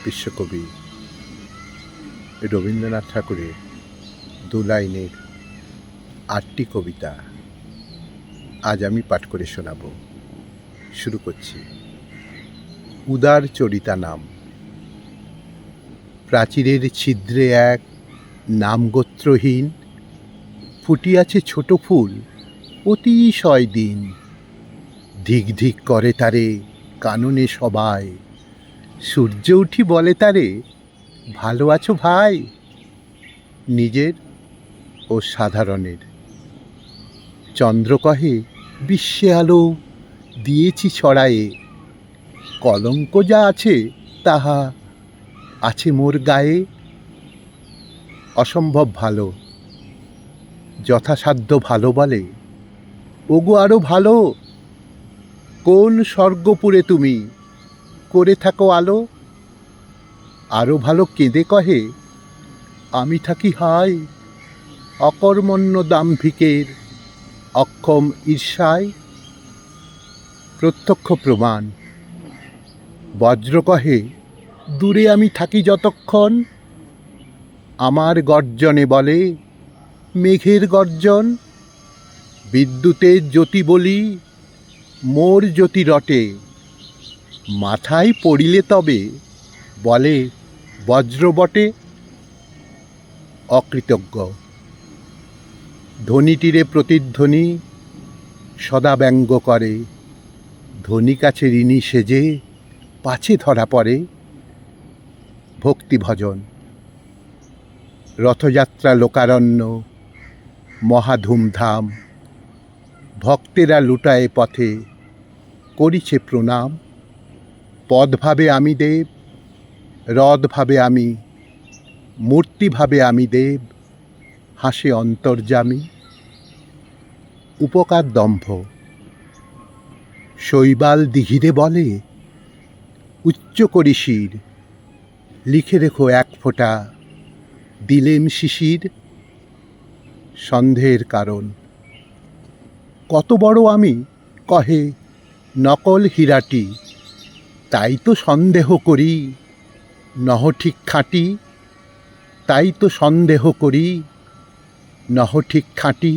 বিশ্বকবি রবীন্দ্রনাথ ঠাকুরের দু লাইনের ৮টি কবিতা আজ আমি পাঠ করে শোনাব। শুরু করছি। উদার চরিতা নাম। প্রাচীরের ছিদ্রে এক নামগোত্রহীন ফুটিয়াছে ছোট ফুল অতিশয় দিন। ধিক ধিক করে তারে কাননে সবাই, সূর্য উঠি বলে তারে ভালো আছো ভাই। নিজের ও সাধারণের। চন্দ্র কহে বিশ্বে আলো দিয়েছি ছড়ায়ে, কলঙ্ক যা আছে তাহা আছে মোর গায়ে। অসম্ভব ভালো, যথাসাধ্য ভালো বলে ওগো আরো ভালো। কোন স্বর্গপুরে তুমি করে থাকো আলো। আরো ভালো কেঁদে কহে আমি থাকি হায়, অকর্মণ্য দাম্ভিকের অক্ষম ঈর্ষায়। প্রত্যক্ষ প্রমাণ। বজ্র কহে দূরে আমি থাকি যতক্ষণ, আমার গর্জনে বলে মেঘের গর্জন। বিদ্যুতের জ্যোতি বলি মোর জ্যোতি রটে, মাথায় পড়িলে তবে বলে বজ্র বটে। অকৃতজ্ঞ। ধ্বনিটিরে প্রতিধ্বনি সদা ব্যঙ্গ করে, ধনী কাছে ঋণী সেজে পাছে ধরা পড়ে। ভক্তিভজন। রথযাত্রা লোকারণ্য মহা ধুমধাম, ভক্তেরা লুটায়ে পথে করিছে প্রণাম। পদ ভাবে আমি দেব, হ্রদ ভাবে আমি, মূর্তি ভাবে আমি দেব, হাসে অন্তর্যামী। উপকার দম্ভ। শৈবাল দিঘিরে বলে উচ্চ করি শির, লিখে রেখো এক ফোঁটা দিলেম শিশির। সন্দেহের কারণ। কত বড় আমি কহে নকল হীরাটি, তাই তো সন্দেহ করি নহ ঠিক খাঁটি। তাই তো সন্দেহ করি নহ ঠিক খাঁটি।